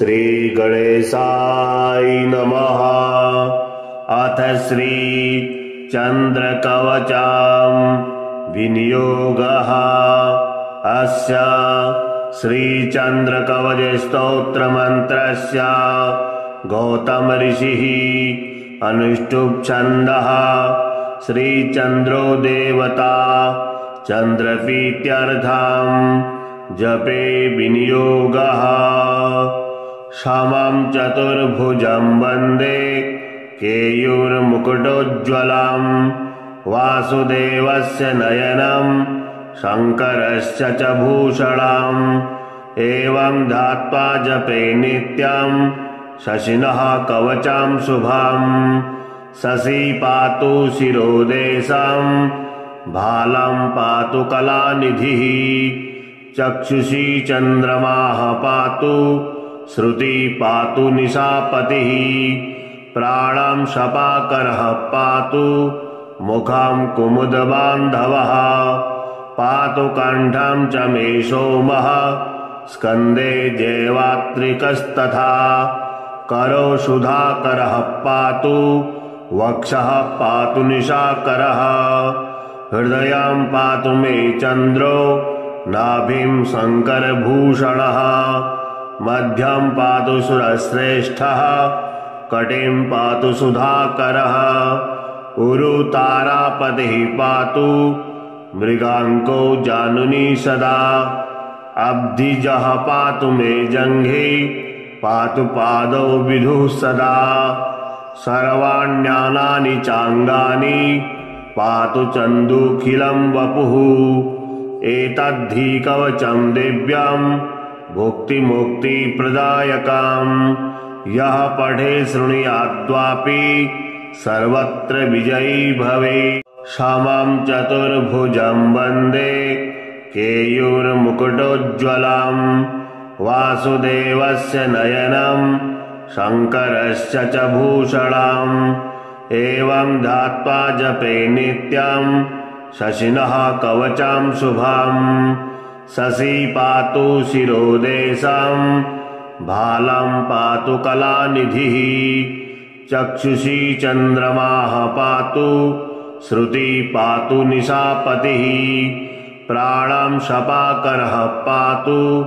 श्रीगणेशाय नमः। अथ श्री चन्द्रकवचं विनियोगः। अस्य श्रीचन्द्रकवचस्तोत्रमन्त्रस्य गौतम ऋषिः अनुष्टुप् छन्दः। श्रीचन्द्रो देवता चन्द्रप्रीत्यर्थं जपे विनियोगः। क्षमं चतुर्भुजं वन्दे केयूरमुकुटोज्ज्वलं। वासुदेवस्य नयनं शङ्करस्य च भूषणम्। एवं ध्यात्वा जपे नित्यं शशिनः कवचं शुभम्। शशि पातु शिरोदेशं भालं पातु कलानिधिः। चक्षुषी चन्द्रमाः पातु श्रुति पातु निशापतिः। प्राणं शपाकरः पातु मुखं कुमुदबान्धवः। पातु कण्ठं च मे सोमः स्कन्दे जैवात्रिकस्तथा। करो सुधाकरः पातु वक्षः पातु निशाकरः। हृदयं पातु मे चन्द्रो नाभिं शङ्करभूषणः। मध्यं पातु सुरश्रेष्ठः कटिं पातु सुधाकरः। उरुतारापतिः पातु मृगाङ्को जानुनी सदा। अब्धिजः पातु मे जङ्घे पातु पादौ विधुः सदा। सर्वाण्यानानि चाङ्गानि पातु चन्दुखिलं वपुः। एतद्धि कवचं दिव्यं भुक्तिमुक्तिप्रदायकम्। यः पठे शृणुयाद्वापि सर्वत्र विजयी भवेत्। क्षमं चतुर्भुजं वन्दे केयूरमुकुटोज्ज्वलं। वासुदेवस्य नयनं शङ्करस्य च भूषणम्। एवं ध्यात्वा जपे नित्यं शशिनः कवचं शुभम्। शशि पातु शिरोदेशं भालं पातु कलानिधिः। चक्षुषी चन्द्रमाः पातु श्रुति पातु निशापतिः। प्राणं शपाकरः पातु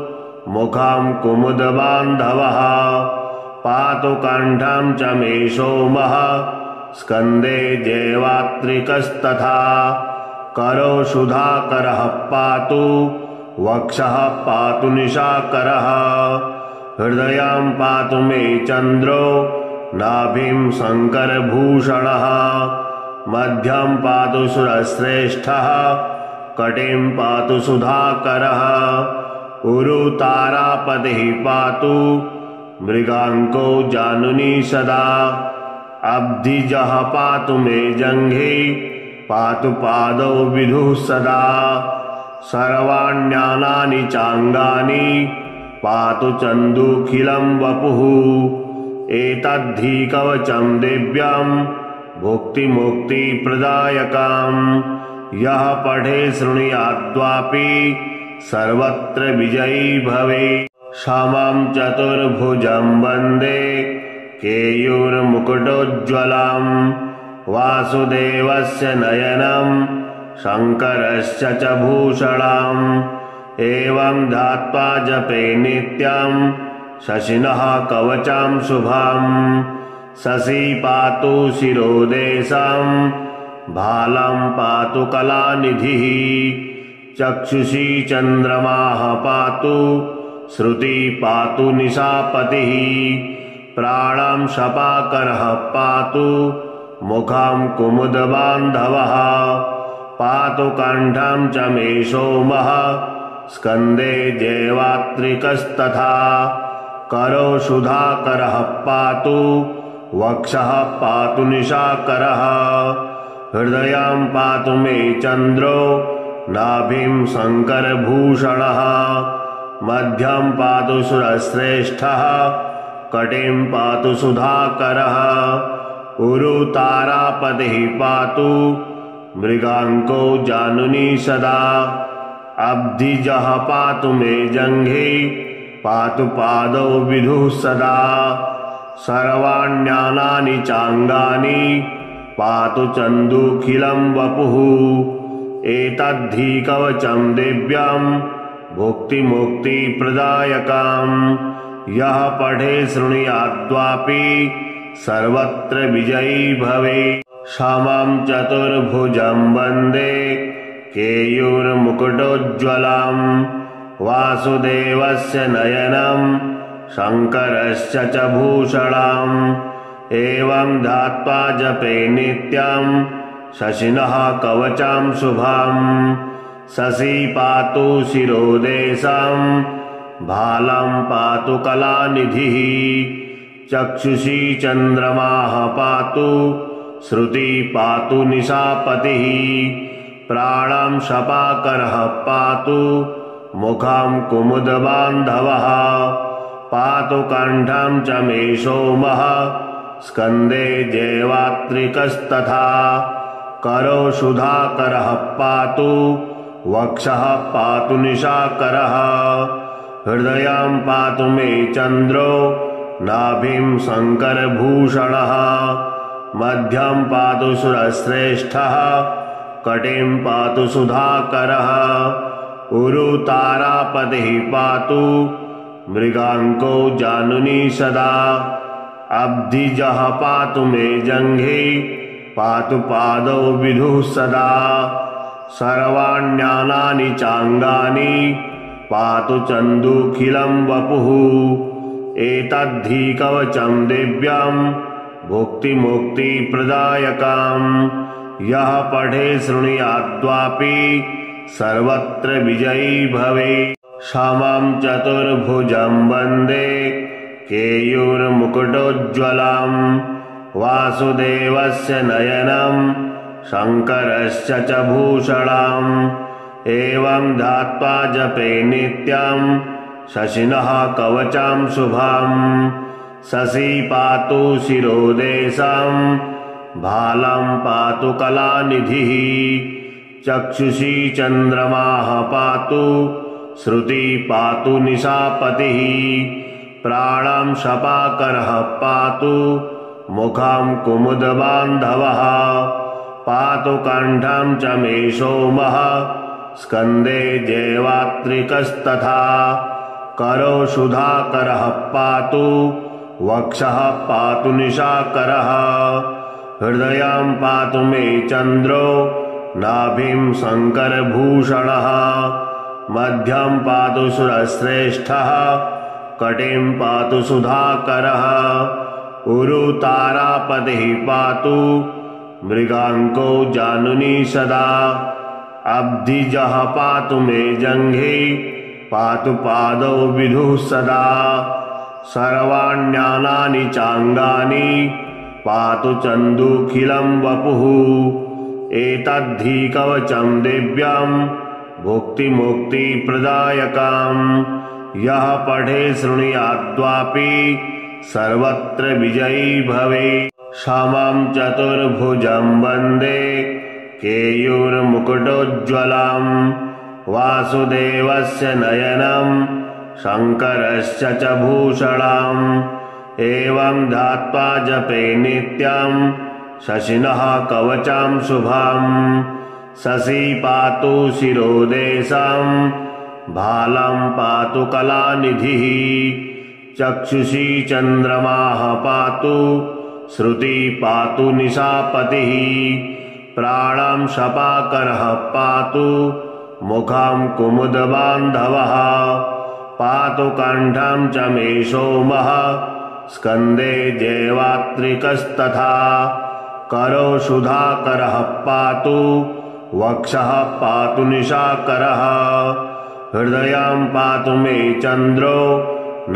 मुखं कुमुदबान्धवः। पातु कण्ठं च मे सोमः स्कन्दे जैवात्रिकस्तथा। करो सुधाकरः पातु वक्षः पातु निशाकरः। हृदयं पातु मे चन्द्रो नाभिं शङ्करभूषणः। मध्यं पातु सुरश्रेष्ठः कटिं पातु सुधाकरः। उरुतारापतिः पातु मृगाङ्को जानुनी सदा। अब्धिजः पातु मे जङ्घे पातु पादौ विधुः सदा। सर्वाण्यानानि चाङ्गानि पातु चन्दुखिलं वपुः। एतद्धि कवचं दिव्यं भुक्तिमुक्तिप्रदायकम्। यः पठे शृणुयाद्वापि सर्वत्र विजयी भवेत्। क्षमं चतुर्भुजं वन्दे केयूरमुकुटोज्ज्वलं। वासुदेवस्य नयनं शङ्करस्य च भूषणम्। एवं ध्यात्वा जपे नित्यं शशिनः कवचं शुभम्। शशि पातु शिरोदेशं भालं पातु कलानिधिः। चक्षुषी चन्द्रमाः पातु श्रुति पातु निशापतिः। प्राणं शपाकरः पातु मुखं कुमुदबान्धवः। पातु कण्ठं च मे सोमः स्कन्दे जैवात्रिकस्तथा। करो सुधाकरः पातु वक्षः पातु निशाकरः। हृदयं पातु मे चन्द्रो नाभिं शङ्करभूषणः। मध्यं पातु सुरश्रेष्ठः कटिं पातु सुधाकरः। उरुतारापतिः पातु मृगाङ्को जानुनी सदा। अब्धिजः पातु मे जङ्घे पातु पादौ विधुः सदा सर्वाण्यानानि चाङ्गानि पातु चन्दुखिलं वपुः एतद्धि कवचं दिव्यं भुक्तिमुक्तिप्रदायकं यः पठे शृणुयाद्वापि सर्वत्र विजयी भवेत् क्षमं चतुर्भुजं वन्दे केयूरमुकुटोज्ज्वलं वासुदेवस्य नयनं शङ्करस्य च भूषणम् एवं ध्यात्वा जपे नित्यं शशिनः कवचं शुभं शशि पातु शिरोदेशं भालं पातु कलानिधिः चक्षुषी चन्द्रमाः पातु श्रुति पातु निशापतिः प्राणं शपाकरः पातु मुखं कुमुदबान्धवः पातु कण्ठं च मे सोमः स्कन्दे जैवात्रिकस्तथा करो सुधाकरः पातु वक्षः पातु निशाकरः हृदयं पातु मे चन्द्रो नाभिं शङ्करभूषणः मध्यं पातु सुरश्रेष्ठः कटिं पातु सुधाकरः उरुतारापतिः पातु मृगाङ्को जानुनी सदा अब्धिजः पातु मे जङ्घे पातु पादौ विधुः सदा सर्वाण्यानानि चाङ्गानि पातु चन्दुखिलं वपुः एतद्धि कवचं दिव्यं भुक्तिमुक्तिप्रदायकं यः पठे शृणुयाद्वापि सर्वत्र विजयी भवेत् क्षमं चतुर्भुजं वन्दे केयूरमुकुटोज्ज्वलं वासुदेवस्य नयनं शङ्करस्य च भूषणम् एवं ध्यात्वा जपे नित्यं शशिनः कवचं शुभं शशि पातु शिरोदेशं भालं पातु कलानिधिः चक्षुषी चन्द्रमाः पातु श्रुति पातु निशापतिः प्राणं शपाकरः पातु मुखं कुमुदबान्धवः पातु कण्ठं च मे सोमः स्कन्दे जैवात्रिकस्तथा करो सुधाकरः पातु वक्षः पातु निशाकरः हृदयं पातु मे चन्द्रो नाभिं शङ्करभूषणः मध्यं पातु सुरश्रेष्ठः कटिं पातु सुधाकरः उरुतारापतिः पातु मृगाङ्को जानुनी सदा अब्धिजः पातु मे जङ्घे पातु पादौ विधुः सदा सर्वाण्यानानि चाङ्गानि पातु चन्दुखिलं वपुः एतद्धि कवचं दिव्यं भुक्तिमुक्तिप्रदायकं यः पठे शृणुयाद्वापि सर्वत्र विजयी भवेत् क्षमं चतुर्भुजं वन्दे केयूरमुकुटोज्ज्वलं वासुदेवस्य नयनं शङ्करस्य च भूषणम् एवं ध्यात्वा जपे नित्यं शशिनः कवचं शुभं शशि पातु शिरोदेशं भालं पातु कलानिधिः चक्षुषी चन्द्रमाः पातु श्रुति पातु निशापतिः प्राणं शपाकरः पातु मुखं कुमुदबान्धवः पातु कण्ठं च मे सोमः स्कन्दे जैवात्रिकस्तथा करो सुधाकरः पातु वक्षः पातु निशाकरः हृदयं पातु मे चन्द्रो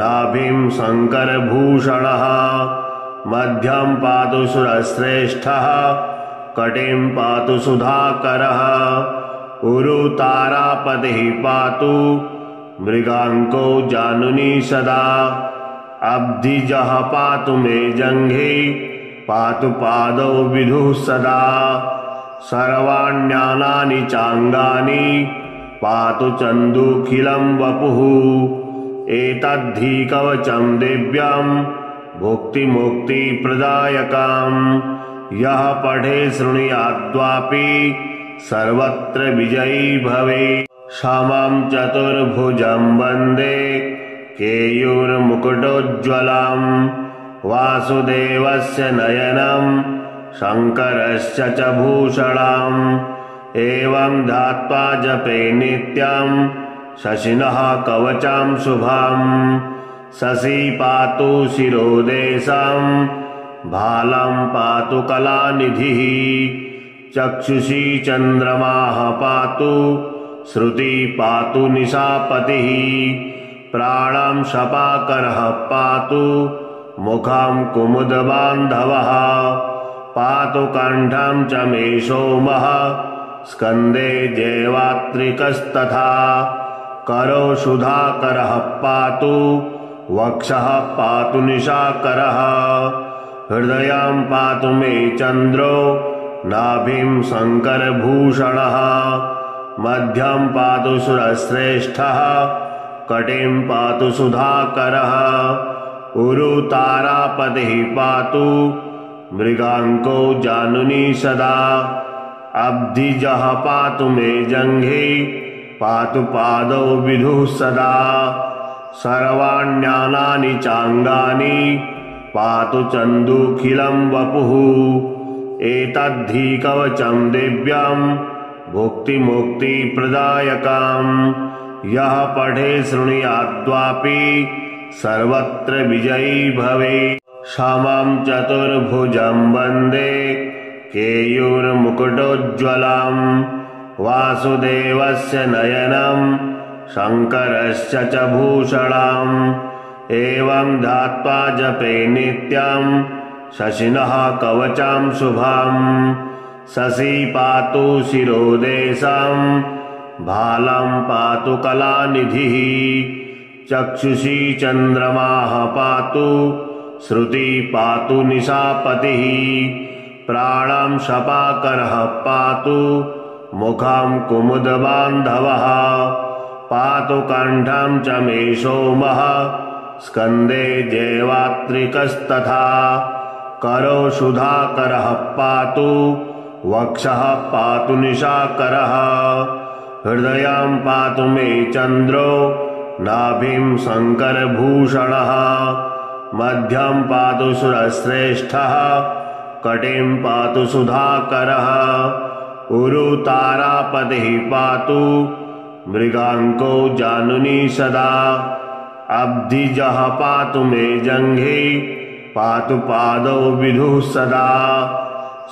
नाभिं शङ्करभूषणः मध्यं पातु सुरश्रेष्ठः कटिं पातु सुधाकरः उरुतारापतिः पातु मृगाङ्को जानुनी सदा अब्धिजः पातु मे जङ्घे पातु पादौ विधुः सदा सर्वाण्यानानि चाङ्गानि पातु चन्दुखिलं वपुः एतद्धि कवचं दिव्यं भुक्तिमुक्तिप्रदायकं यः पठे शृणुयाद्वापि सर्वत्र विजयी भवेत्। क्षमां चतुर्भुजं वन्दे केयूरमुकुटोज्ज्वलं वासुदेवस्य नयनं शङ्करस्य च भूषणम् एवं ध्यात्वा जपे नित्यं शशिनः कवचं शुभं शशि पातु शिरोदेशं भालं पातु कलानिधिः चक्षुषी चन्द्रमाः पातु श्रुति पातु निशापतिः प्राणं शपाकरः पातु मुखं कुमुदबान्धवः पातु कण्ठं च मे सोमः स्कन्दे जैवात्रिकस्तथा करो सुधाकरः पातु वक्षः पातु निशाकरः हृदयं पातु मे चन्द्रो नाभिं शङ्करभूषणः मध्यं पातु सुरश्रेष्ठः कटिं पातु सुधाकरः उरुतारापतिः पातु मृगाङ्को जानुनी सदा अब्धिजः पातु मे जङ्घे पातु पादौ विधुः सदा सर्वाण्यानानि चाङ्गानि पातु चन्दुखिलं वपुः एतद्धि कवचं दिव्यं भुक्तिमुक्तिप्रदायकं यः पठे शृणुयाद्वापि सर्वत्र विजयी भवेत्। क्षमां चतुर्भुजं वन्दे केयूरमुकुटोज्ज्वलं वासुदेवस्य नयनं शङ्करस्य च भूषणम् एवं ध्यात्वा जपे नित्यं शशिनः कवचं शुभं शशि पातु शिरोदेशं भालं पातु कलानिधिः चक्षुषी चन्द्रमाः पातु श्रुति पातु निशापतिः प्राणं शपाकरः पातु मुखं कुमुदबान्धवः पातु कण्ठं च मे सोमः स्कन्दे जैवात्रिकस्तथा करो सुधाकरः पातु वक्षः पातु निशाकरः हृदयं पातु मे चन्द्रो नाभिं शङ्करभूषणः मध्यं पातु सुरश्रेष्ठः कटिं पातु सुधाकरः उरुतारापतिः पातु मृगाङ्को जानुनी सदा अब्धिजः पातु मे जङ्घे पातु पादौ विधुः सदा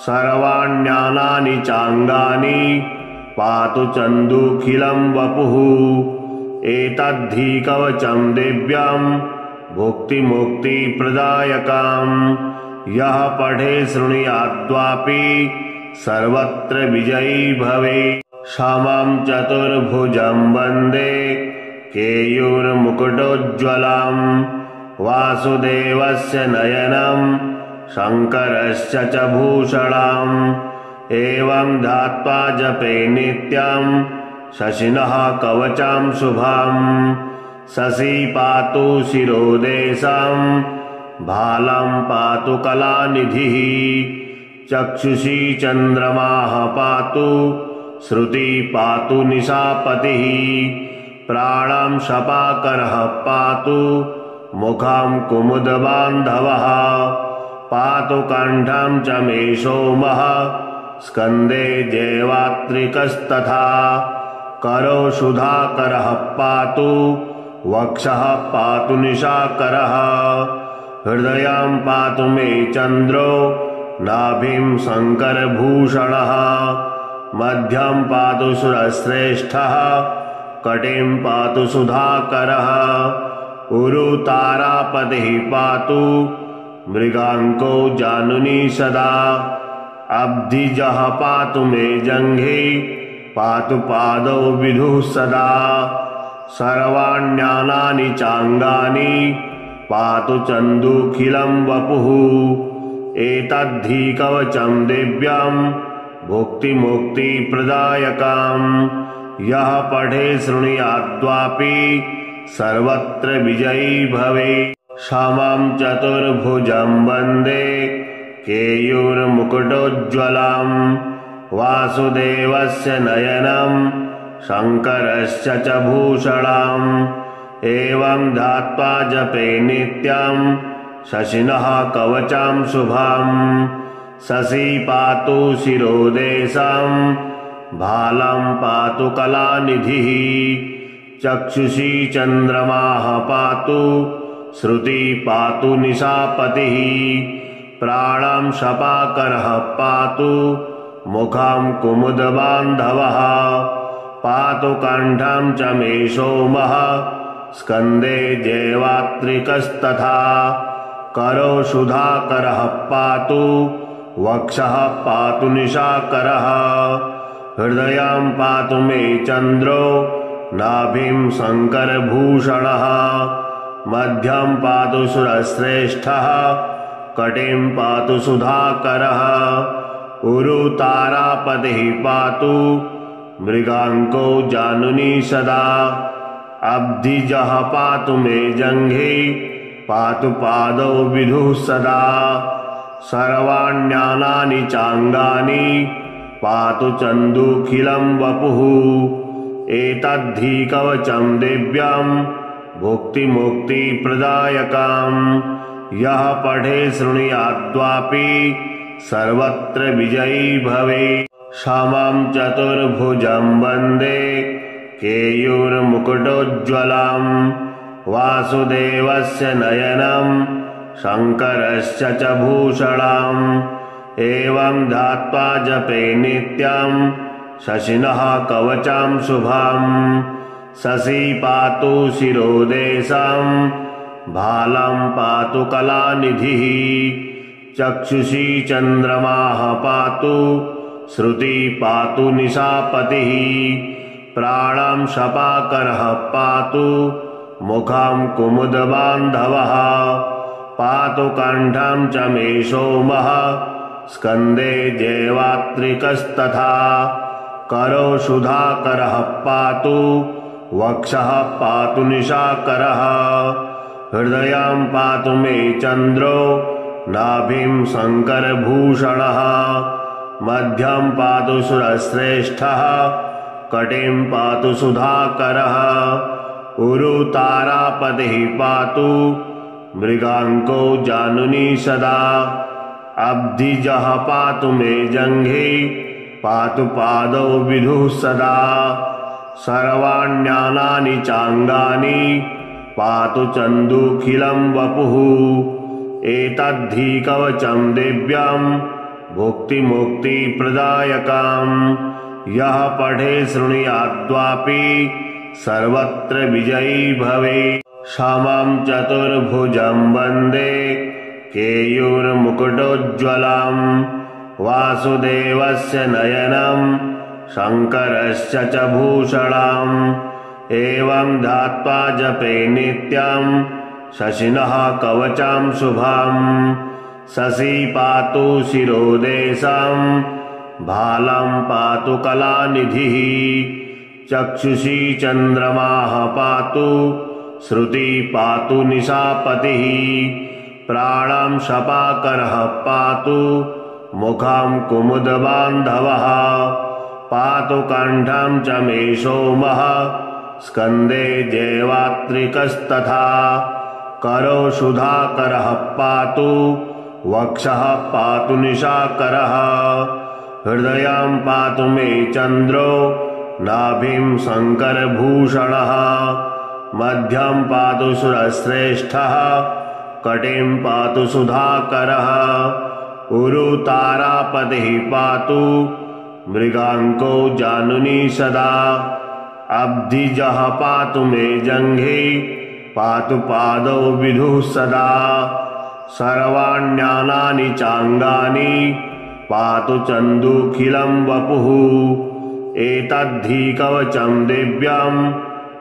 सर्वाण्यानानि चाङ्गानि पातु चन्दुखिलं वपुः एतद्धि कवचं दिव्यं भुक्तिमुक्तिप्रदायकं यः पठे शृणुयाद्वापि सर्वत्र विजयी भवेत्। क्षमां चतुर्भुजं वन्दे केयूरमुकुटोज्ज्वलं वासुदेवस्य नयनं शङ्करस्य च भूषणम् एवं ध्यात्वा जपे नित्यं शशिनः कवचं शुभं शशि पातु शिरोदेशं भालं पातु कलानिधिः चक्षुषी चन्द्रमाः पातु श्रुति पातु निशापतिः प्राणं शपाकरः पातु मुखं कुमुदबान्धवः पातु कण्ठं च मे सोमः स्कन्दे जैवात्रिकस्तथा करो सुधाकरः पातु वक्षः पातु निशाकरः हृदयं पातु मे चन्द्रो नाभिं शङ्करभूषणः मध्यं पातु सुरश्रेष्ठः कटिं पातु सुधाकरः उरुतारापतिः पातु मृगाङ्को जानुनी सदा अब्धिजः पातु मे जङ्घे पातु पादौ विधुः सदा सर्वाण्यानानि चाङ्गानि पातु चन्दुखिलं वपुः एतद्धि कवचं दिव्यं भुक्तिमुक्तिप्रदायकं यः पठे शृणुयाद्वापि सर्वत्र विजयी भवे। क्षमां चतुर्भुजं वन्दे केयूरमुकुटोज्ज्वलां वासुदेवस्य नयनं शङ्करस्य च भूषणाम्। एवं ध्यात्वा जपे नित्यं शशिनः कवचां शुभाम्। शशि पातु शिरोदेशं भालं पातु कलानिधिः। चक्षुषी चन्द्रमाः पातु श्रुति पातु निशापतिः। प्राणं शपाकरः पातु मुखं कुमुदबान्धवः। पातु कण्ठं च मे सोमः स्कन्दे जैवात्रिकस्तथा। करो सुधाकरः पातु वक्षः पातु निशाकरः। हृदयं पातु मे चन्द्रो नाभिं शङ्करभूषणः। मध्यं पातु सुरश्रेष्ठः कटिं पातु सुधाकरः। उरुतारापतिः पातु मृगाङ्को जानुनी सदा। अब्धिजः पातु मे जङ्घे पातु पादौ विधुः सदा। सर्वाण्यानानि चाङ्गानि पातु चन्दुखिलं वपुः। एतद्धि कवचं दिव्यं भुक्तिमुक्तिप्रदायकम्। यः पठे शृणुयाद्वापि सर्वत्र विजयी भवे। क्षमां चतुर्भुजं वन्दे केयूरमुकुटोज्ज्वलां वासुदेवस्य नयनं शङ्करस्य च भूषणाम्। एवं ध्यात्वा जपे नित्यं शशिनः कवचां शुभाम्। शशि पातु शिरोदेशं भालं पातु कलानिधिः। चक्षुषी चन्द्रमाः पातु श्रुति पातु निशापतिः। प्राणं शपाकरः पातु मुखं कुमुदबान्धवः। पातु कण्ठं च मे सोमः स्कन्दे जैवात्रिकस्तथा। करो सुधाकरः पातु वक्षः पातु निशाकरः। हृदयं पातु मे चन्द्रो नाभिं शङ्करभूषणः। मध्यं पातु सुरश्रेष्ठः कटिं पातु सुधाकरः। उरुतारापतिः पातु मृगाङ्को जानुनी सदा। अब्धिजः पातु मे जङ्घे पातु पादौ विधुः सदा। सर्वाण्यानानि चाङ्गानि पातु चन्दुखिलं वपुः। एतद्धि कवचं दिव्यं भुक्तिमुक्तिप्रदायकम्। यः पठे शृणुयाद्वापि सर्वत्र विजयी भवे। क्षमां चतुर्भुजं वन्दे केयूरमुकुटोज्ज्वलां वासुदेवस्य नयनं शङ्करस्य च भूषणाम्। एवं ध्यात्वा जपे नित्यं शशिनः कवचां शुभाम्। शशि पातु शिरोदेशं भालं पातु कलानिधिः। चक्षुषी चन्द्रमाः पातु श्रुति पातु निशापतिः। प्राणं शपाकरः पातु मुखं कुमुदबान्धवः। पातु कण्ठं च मे सोमः स्कन्दे जैवात्रिकस्तथा। करो सुधाकरः पातु वक्षः पातु निशाकरः। हृदयं पातु मे चन्द्रो नाभिं शङ्करभूषणः। मध्यं पातु सुरश्रेष्ठः कटिं पातु सुधाकरः। उरुतारापतिः पातु मृगाङ्को जानुनी सदा। अब्धिजः पातु मे जङ्घे पातु पादौ विधुः सदा। सर्वाण्यानानि चाङ्गानि पातु चन्दुखिलं वपुः। एतद्धि कवचं दिव्यं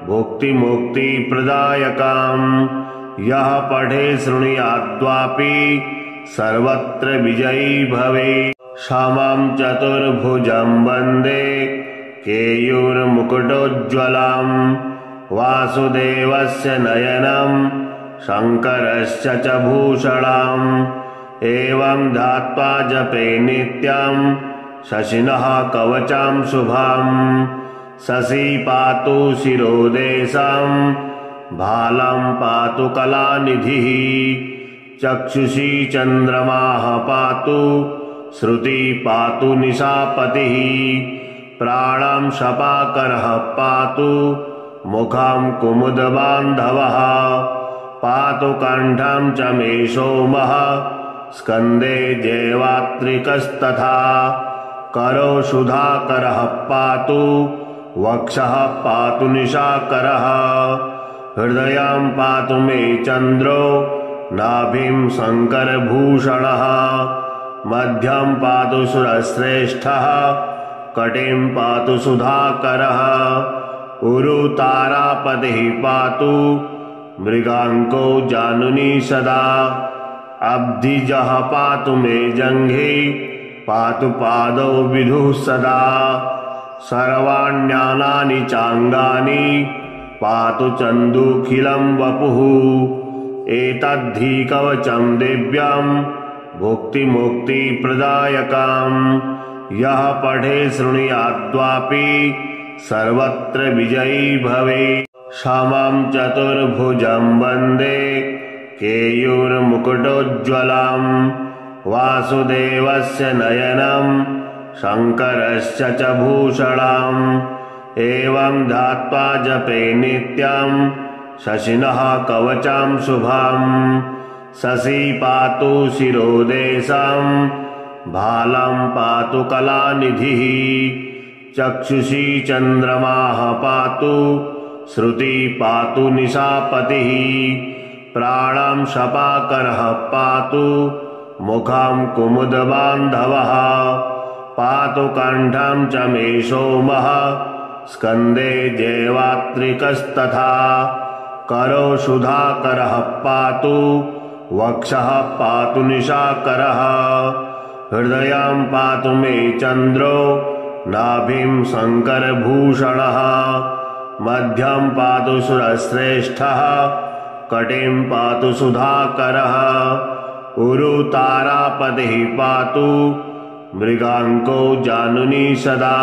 भुक्तिमुक्तिप्रदायकम्। यः पठे शृणुयाद्वापि सर्वत्र विजयी भवे। क्षमां चतुर्भुजं वन्दे केयूरमुकुटोज्ज्वलां वासुदेवस्य नयनं शङ्करस्य च भूषणम् एवं ध्यात्वा जपे नित्यं शशिनः कवचं शुभम् शशि पातु शिरोदेशं भालं पातु कलानिधिः चक्षुषी चन्द्रमाः पातु श्रुति पातु निशापतिः प्राणं शपाकरः पातु मुखं कुमुदबान्धवः पातु कण्ठं च मे सोमः स्कन्दे जैवात्रिकस्तथा करो सुधाकरः पातु वक्षः पातु निशाकरः हृदयं पातु मे चन्द्रो नाभिं शङ्करभूषणः मध्यं पातु सुरश्रेष्ठः कटिं पातु सुधाकरः उरु तारापतिः पातु मृगाङ्को जानुनी सदा अब्धिजः पातु मे जङ्घे पातु पादौ विधुः सदा सर्वाण्यानानि चाङ्गानि पातु चन्दुखिलं वपुः एतद्धि कवचं दिव्यं भुक्तिमुक्तिप्रदायकं यः पठे शृणुयाद्वापि सर्वत्र विजयी भवेत् क्षमं चतुर्भुजं वन्दे केयूरमुकुटोज्ज्वलं वासुदेवस्य नयनं शङ्करस्य च भूषणम् एवं ध्यात्वा जपे नित्यं शशिनः कवचं शुभम् शशि पातु शिरोदेशं भालं पातु कलानिधिः चक्षुषी चन्द्रमाः पातु श्रुति पातु निशापतिः प्राणं शपाकरः पातु मुखं कुमुदबान्धवः पातु कण्ठं च मे सोमः स्कन्दे जैवात्रिकस्तथा करो सुधाकरः पातु वक्षः पातु निशाकरः हृदयं पातु मे चन्द्रो नाभिं शङ्करभूषणः मध्यं पातु सुरश्रेष्ठः कटिं पातु सुधाकरः उरु तारापतिः पातु मृगाङ्को जानुनी सदा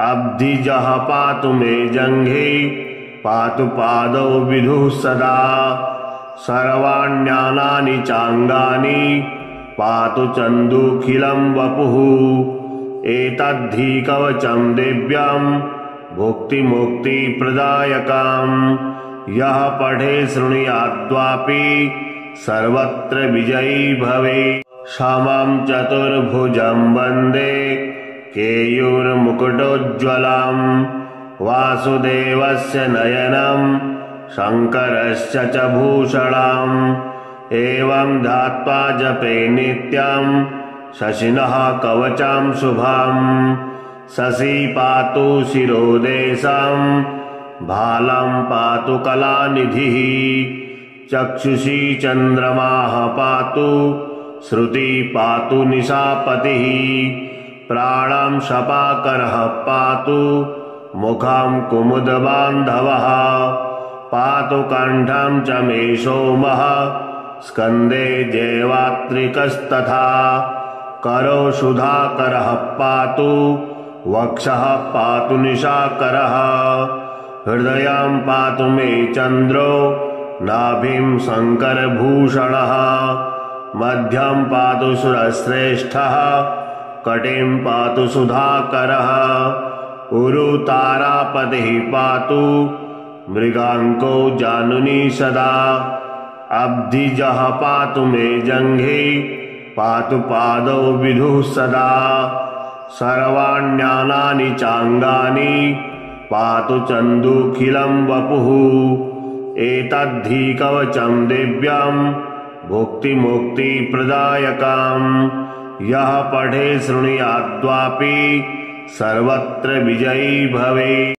अब्धिजः पातु मे जङ्घे पातु पादौ विधुः सदा सर्वाण्यानानि चाङ्गानि पातु चन्दुखिलं वपुः एतद्धि कवचं दिव्यं भुक्तिमुक्तिप्रदायकं यः पठे शृणुयाद्वापि सर्वत्र विजयी भवेत् क्षमं चतुर्भुजं वन्दे केयूरमुकुटोज्ज्वलं वासुदेवस्य नयनं शङ्करस्य च भूषणम् एवं ध्यात्वा जपे नित्यं शशिनः कवचं शुभम् शशि पातु शिरोदेशं भालं पातु कलानिधिः चक्षुषी चन्द्रमाः पातु श्रुति पातु निशापतिः प्राणं शपाकरः पातु मुखं कुमुदबान्धवः पातु कण्ठं च मे सोमः स्कन्दे जैवात्रिकस्तथा करो सुधाकरः पातु वक्षः पातु निशाकरः हृदयं पातु मे चन्द्रो नाभिं शङ्करभूषणः मध्यं पातु सुरश्रेष्ठः कटिं पातु सुधाकरः उरु तारापतिः पातु मृगाङ्को जानुनी सदा अब्धिजः पातु मे जङ्घे पातु पादौ विधुः सदा सर्वाण्यानानि चाङ्गानि पातु चन्दुखिलं वपुः एतद्धि कवचं दिव्यं भुक्तिमुक्तिप्रदायकं यः पठे शृणुयाद्वापि सर्वत्र विजयी भवेत्।